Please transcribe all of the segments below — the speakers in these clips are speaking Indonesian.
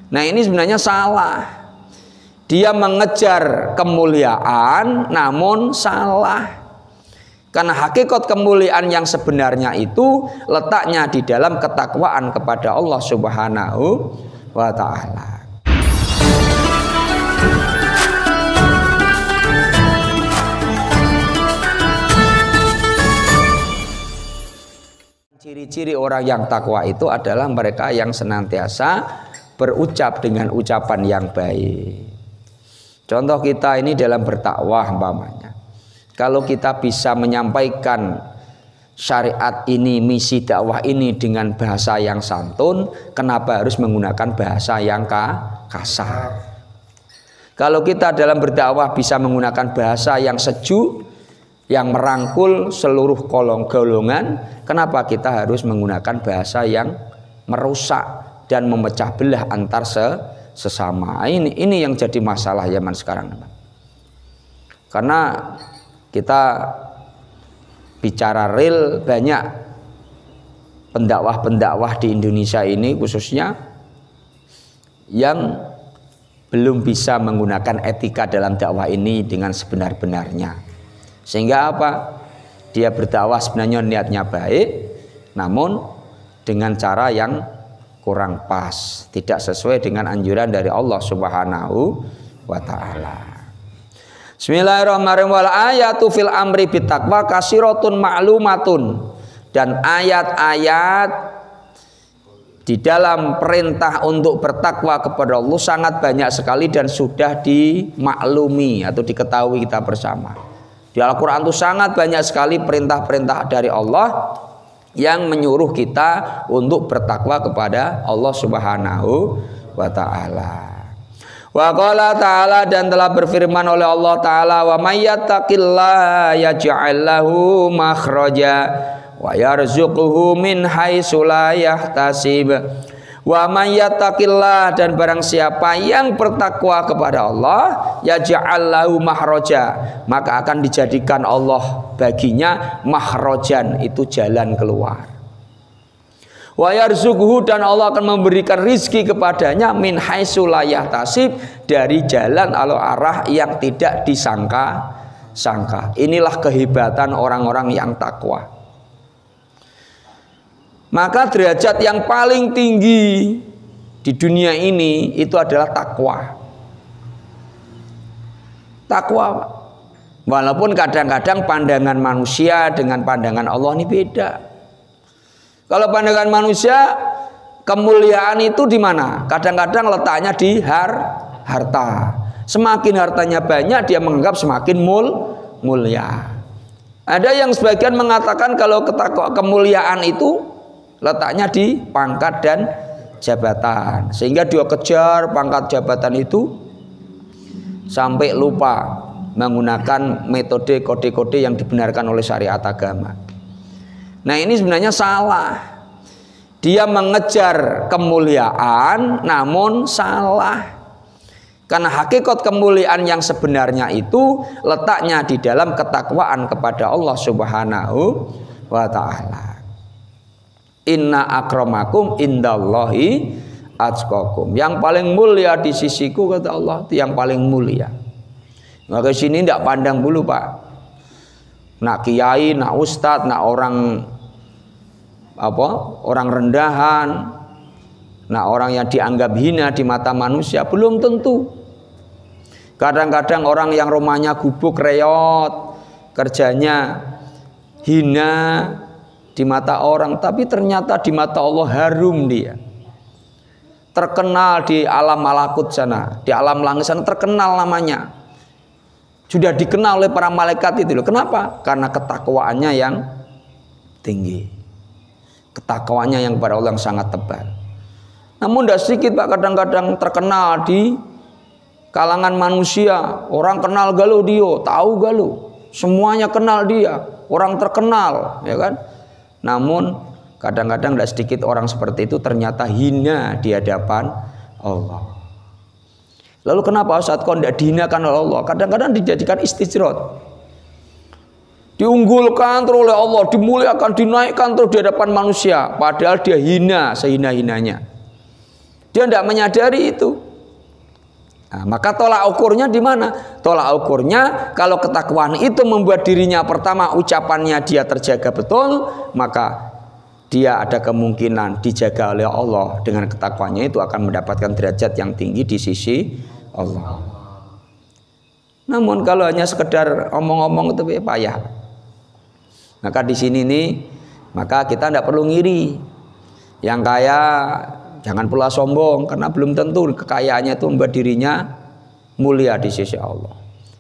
Nah, ini sebenarnya salah. Dia mengejar kemuliaan namun salah. Karena hakikat kemuliaan yang sebenarnya itu letaknya di dalam ketakwaan kepada Allah Subhanahu wa ta'ala. Ciri-ciri orang yang takwa itu adalah mereka yang senantiasa berucap dengan ucapan yang baik. Contoh kita ini dalam bertakwah umpamanya. Kalau kita bisa menyampaikan syariat ini, misi dakwah ini dengan bahasa yang santun, kenapa harus menggunakan bahasa yang kasar? Kalau kita dalam berdakwah bisa menggunakan bahasa yang sejuk, yang merangkul seluruh golongan, kenapa kita harus menggunakan bahasa yang merusak dan memecah belah antar sesama? Ini yang jadi masalah zaman sekarang. Karena kita bicara real, banyak pendakwah-pendakwah di Indonesia ini khususnya yang belum bisa menggunakan etika dalam dakwah ini dengan sebenar-benarnya. Sehingga apa? Dia berdakwah sebenarnya niatnya baik, namun dengan cara yang kurang pas, tidak sesuai dengan anjuran dari Allah Subhanahu wa ta'ala. Bismillahirrahmanirrahim. Wal ayatu fil amri bittaqwa kasiratun ma'lumatun. Dan ayat-ayat di dalam perintah untuk bertakwa kepada Allah sangat banyak sekali dan sudah dimaklumi atau diketahui kita bersama. Di Al-Quran itu sangat banyak sekali perintah-perintah dari Allah yang menyuruh kita untuk bertakwa kepada Allah Subhanahu wa ta'ala. Wa qala ta'ala, dan telah berfirman oleh Allah ta'ala, wa may yattaqillaha yaj'al lahu makhraja wa yarzuquhu min haitsu la yahtasib. Wa may yattaqillah, dan barang siapa yang bertakwa kepada Allah, yaj'al lahu makhraja, maka akan dijadikan Allah baginya makhrajan, itu jalan keluar. Wa yarzuquhu, dan Allah akan memberikan rizki kepadanya min haitsu la yahtasib, dari jalan atau arah yang tidak disangka-sangka. Inilah kehebatan orang-orang yang takwa. Maka derajat yang paling tinggi di dunia ini itu adalah takwa. Takwa, walaupun kadang-kadang pandangan manusia dengan pandangan Allah ini beda. Kalau pandangan manusia, kemuliaan itu di mana? Kadang-kadang letaknya di harta. Semakin hartanya banyak, dia menganggap semakin mulia. Ada yang sebagian mengatakan kalau kemuliaan itu letaknya di pangkat dan jabatan, sehingga dia kejar pangkat jabatan itu sampai lupa menggunakan metode kode-kode yang dibenarkan oleh syariat agama. Nah, ini sebenarnya salah. Dia mengejar kemuliaan namun salah. Karena hakikat kemuliaan yang sebenarnya itu letaknya di dalam ketakwaan kepada Allah Subhanahu wa ta'ala. Inna akramakum indallahi atqakum. Yang paling mulia di sisiku, kata Allah, itu yang paling mulia. Maka sini tidak pandang bulu, Pak. Nak kiai, nak ustadz, nak orang rendahan, nak orang yang dianggap hina di mata manusia, belum tentu. Kadang-kadang orang yang rumahnya gubuk reot, kerjanya hina di mata orang, tapi ternyata di mata Allah harum dia. Terkenal di alam malakut sana, di alam langit sana terkenal namanya. Sudah dikenal oleh para malaikat itu loh. Kenapa? Karena ketakwaannya yang tinggi. Ketakwaannya yang kepada Allah yang sangat tebal. Namun tidak sedikit, Pak, kadang-kadang terkenal di kalangan manusia. Orang kenal galuh dia, tahu galuh. Semuanya kenal dia, orang terkenal, ya kan? Namun kadang-kadang tidak sedikit orang seperti itu ternyata hina di hadapan Allah. Lalu kenapa Ustaz kok tidak dihinakan oleh Allah? Kadang-kadang dijadikan istijrot, diunggulkan terus oleh Allah, dimuliakan, dinaikkan terus di hadapan manusia, padahal dia hina sehina-hinanya. Dia tidak menyadari itu. Nah, maka tolak ukurnya di mana? Tolak ukurnya kalau ketakwaan itu membuat dirinya pertama ucapannya dia terjaga betul, maka dia ada kemungkinan dijaga oleh Allah. Dengan ketakwaannya itu akan mendapatkan derajat yang tinggi di sisi Allah. Namun kalau hanya sekedar omong-omong itu payah. Maka di sini nih, maka kita tidak perlu ngiri. Yang kaya jangan pula sombong, karena belum tentu kekayaannya itu membuat dirinya mulia di sisi Allah.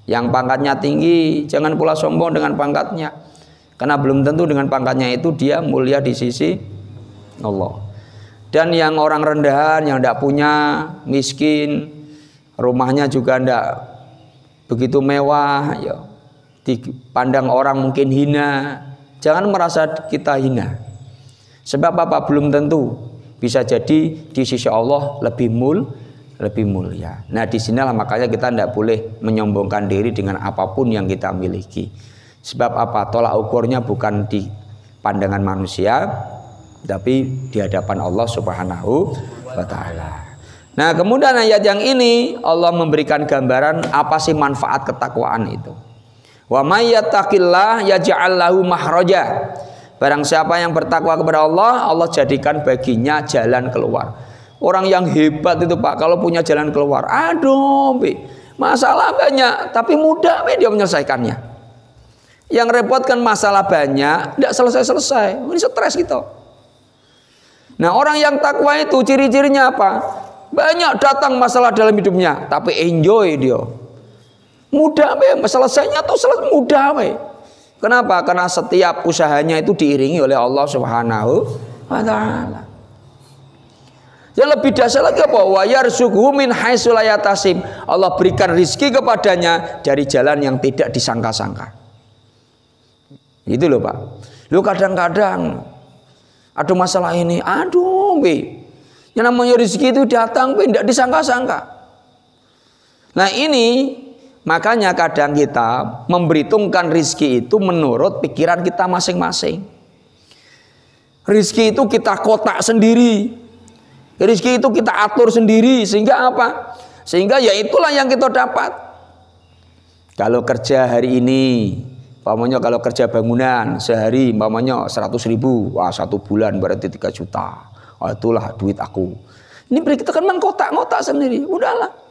Yang pangkatnya tinggi jangan pula sombong dengan pangkatnya, karena belum tentu dengan pangkatnya itu dia mulia di sisi Allah. Dan yang orang rendahan, yang tidak punya, miskin, rumahnya juga tidak begitu mewah, ya, dipandang orang mungkin hina, jangan merasa kita hina. Sebab apa? Belum tentu. Bisa jadi di sisi Allah lebih mulia. Nah, disinilah makanya kita tidak boleh menyombongkan diri dengan apapun yang kita miliki. Sebab apa? Tolak ukurnya bukan di pandangan manusia, tapi di hadapan Allah Subhanahu wa Ta'ala. Nah, kemudian ayat yang ini Allah memberikan gambaran apa sih manfaat ketakwaan itu. Wa may yattaqillah yaj'al lahu makhraja. Barang siapa yang bertakwa kepada Allah, Allah jadikan baginya jalan keluar. Orang yang hebat itu Pak, kalau punya jalan keluar, aduh, masalah banyak, tapi mudah dia menyelesaikannya. Yang repot kan masalah banyak, tidak selesai-selesai, ini stres gitu. Nah, orang yang takwa itu ciri-cirinya apa? Banyak datang masalah dalam hidupnya, tapi enjoy dia. Mudah, selesainya tuh mudah, Kenapa? Karena setiap usahanya itu diiringi oleh Allah Subhanahu wa Ta'ala. Yang lebih dasar lagi apa? Wa yarzuqhu min haitsu la yahtasib. Allah berikan rizki kepadanya dari jalan yang tidak disangka-sangka. Itu loh Pak. Lu kadang-kadang ada masalah ini, aduh, yang namanya rizki itu datang, tidak disangka-sangka. Nah ini makanya kadang kita memperhitungkan rizki itu menurut pikiran kita masing-masing. Rizki itu kita kotak sendiri, rizki itu kita atur sendiri, sehingga apa? Sehingga ya itulah yang kita dapat. Kalau kerja hari ini, umpamanya kalau kerja bangunan sehari umpamanya 100.000, wah 1 bulan berarti 3 juta. Oh, itulah duit aku. Ini kita kan mengkotak-kotak sendiri, udahlah.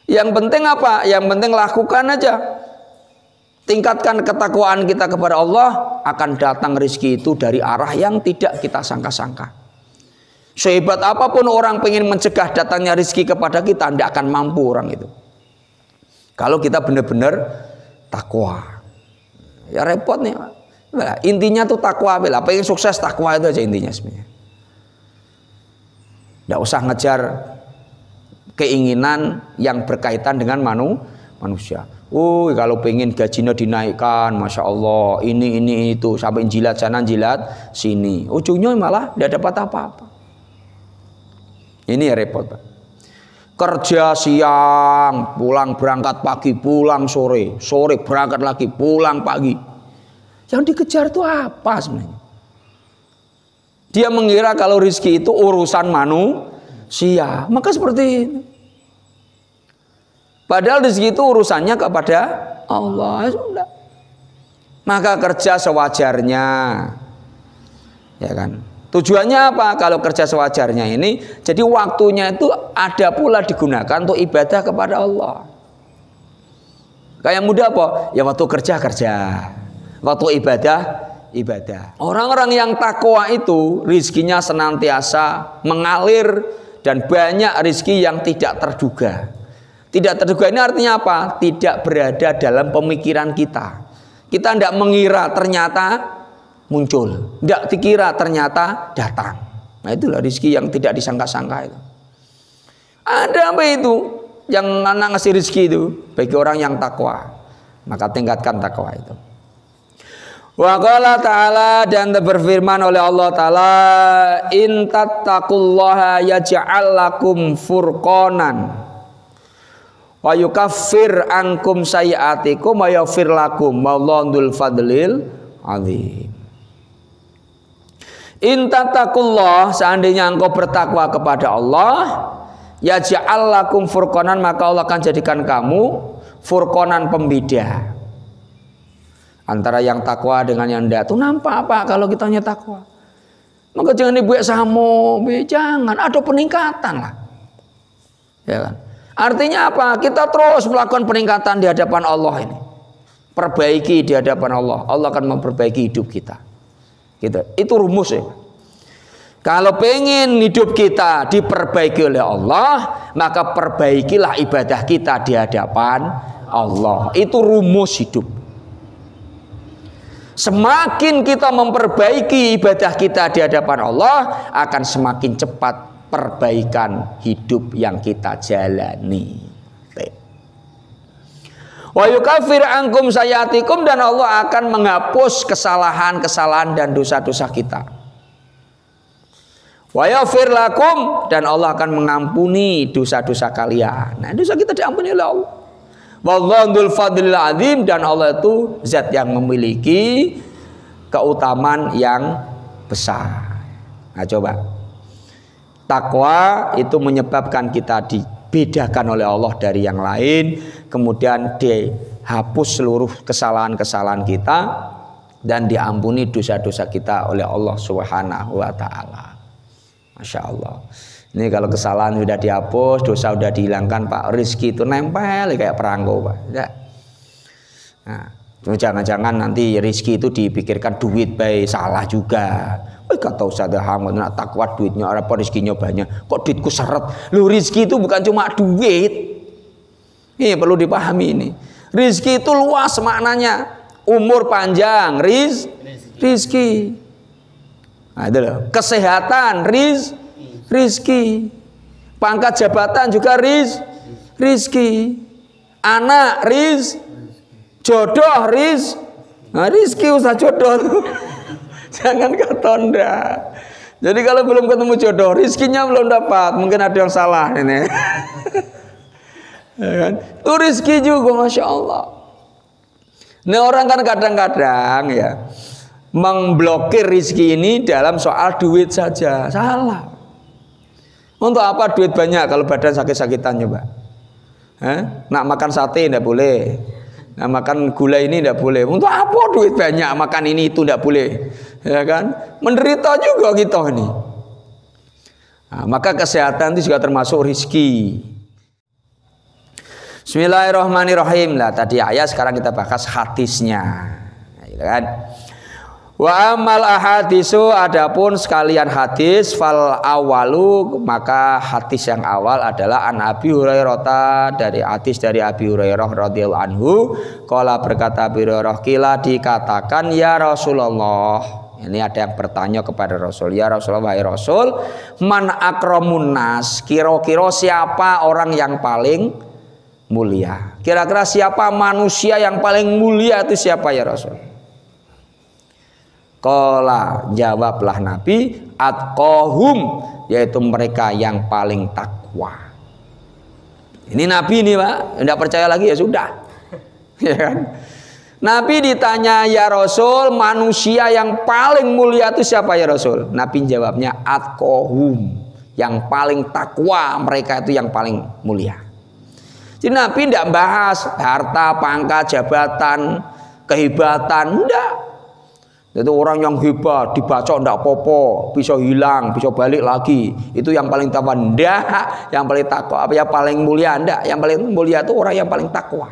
Yang penting apa? Yang penting lakukan aja. Tingkatkan ketakwaan kita kepada Allah, akan datang rezeki itu dari arah yang tidak kita sangka-sangka. Sehebat apapun orang pengen mencegah datangnya rezeki kepada kita, tidak akan mampu orang itu. Kalau kita benar-benar takwa. Ya repot nih. Nah, intinya tuh takwa, pengen sukses takwa itu aja intinya sebenarnya. Tidak usah ngejar keinginan yang berkaitan dengan manusia. Oh, kalau pengen gajinya dinaikkan, masya Allah, ini itu, sampai jilat sana jilat sini, ujungnya malah tidak dapat apa-apa. Ini ya repot Pak. Kerja siang, pulang berangkat pagi, pulang sore, sore berangkat lagi, pulang pagi. Yang dikejar itu apa sebenarnya? Dia mengira kalau rezeki itu urusan manusia, maka seperti itu. Padahal rezeki itu urusannya kepada Allah. Sudah. Maka kerja sewajarnya, ya kan? Tujuannya apa? Kalau kerja sewajarnya ini, jadi waktunya itu ada pula digunakan untuk ibadah kepada Allah. Kayak mudah apa? Ya waktu kerja, waktu ibadah. Orang-orang yang takwa itu rizkinya senantiasa mengalir dan banyak rizki yang tidak terduga. Tidak terduga ini artinya apa? Tidak berada dalam pemikiran kita. Kita tidak mengira ternyata muncul, tidak dikira ternyata datang. Nah itulah rizki yang tidak disangka-sangka itu. Ada apa itu? Yang anak ngasih rizki itu bagi orang yang takwa. Maka tingkatkan takwa itu. Wa qala ta'ala, dan berfirman oleh Allah ta'ala, in tattaqullaha yaj'al lakum furqanan wa yukaffir ankum sayiatikum wa yaghfir lakum wallahu dzul fadlil azim. Intatakullah, seandainya engkau bertakwa kepada Allah, yaj'al lakum furqanan, maka Allah akan jadikan kamu furqanan, pembeda antara yang takwa dengan yang tidak. Itu nampak apa kalau kita hanya takwa? Maka jangan dibuat samo, jangan, ada peningkatan lah. Ya kan? Artinya apa? Kita terus melakukan peningkatan di hadapan Allah ini. Perbaiki di hadapan Allah. Allah akan memperbaiki hidup kita. Gitu. Itu rumus ya. Kalau pengen hidup kita diperbaiki oleh Allah, maka perbaikilah ibadah kita di hadapan Allah. Itu rumus hidup. Semakin kita memperbaiki ibadah kita di hadapan Allah, akan semakin cepat perbaikan hidup yang kita jalani. Wa yukaffir ankum sayatikum, dan Allah akan menghapus kesalahan-kesalahan dan dosa-dosa kita. Wa yaghfir lakum, dan Allah akan mengampuni dosa-dosa kalian. Nah, dosa kita diampuni oleh Allah. Wallahu dzul fadlil azim, dan Allah itu zat yang memiliki keutamaan yang besar. Nah, coba. Takwa itu menyebabkan kita dibedakan oleh Allah dari yang lain, kemudian dihapus seluruh kesalahan-kesalahan kita dan diampuni dosa-dosa kita oleh Allah Subhanahu wa taala. Masya Allah. Ini kalau kesalahan sudah dihapus, dosa sudah dihilangkan, Pak, rezeki itu nempel kayak perangko, Pak. Ya. Nah, jangan-jangan nanti rezeki itu dipikirkan duit baik, salah juga. Kata Ustaz Ahmad, nak takwa duitnya apa rezekinya banyak, kok duitku seret. Lu rezeki itu bukan cuma duit. Ini perlu dipahami ini. Rezeki itu luas maknanya. Umur panjang, rizki. Nah, itu loh. Kesehatan, rizki. Pangkat jabatan juga rizki. Anak, jodoh, nah, rizki usah jodoh. Jangan ketonda. Jadi kalau belum ketemu jodoh, rizkinya belum dapat, mungkin ada yang salah ini. Ya kan? Itu rizki juga, masya Allah. Ini orang kan kadang-kadang ya memblokir rizki ini dalam soal duit saja, salah. Untuk apa duit banyak kalau badan sakit-sakitan coba? Nak makan sate tidak boleh. Nah, makan gula ini tidak boleh. Untuk apa duit banyak makan ini itu tidak boleh, ya kan? Menderita juga kita ini. Nah, maka kesehatan itu juga termasuk rizki. Bismillahirrahmanirrahim. Lah tadi ayat, sekarang kita bahas hadisnya, ya kan? Wa amal ahadisu, adapun sekalian hadis, fal awalu, maka hadis yang awal adalah an Abi Hurairah, dari hadis dari Abi Hurairah radhiyallahu anhu, qala, berkata Abi Hurairah, kila, dikatakan, ya Rasulullah. Ini ada yang bertanya kepada Rasul, ya Rasulullah, wahai Rasul, man akramun nas, kira-kira siapa orang yang paling mulia? Kira-kira siapa manusia yang paling mulia itu siapa ya Rasul? Qala, jawablah Nabi, atqahum, yaitu mereka yang paling takwa. Ini Nabi nih, Pak, tidak percaya lagi ya sudah. Ya kan? Nabi ditanya, ya Rasul, manusia yang paling mulia itu siapa ya Rasul? Nabi jawabnya, atqahum, yang paling takwa, mereka itu yang paling mulia. Jadi Nabi tidak bahas harta, pangkat, jabatan, kehebatan, enggak. Itu orang yang hebat dibaca ndak popo, bisa hilang, bisa balik lagi. Itu yang paling takwa, ndak. Yang paling takwa apa yang paling mulia, ndak. Yang paling mulia itu orang yang paling takwa.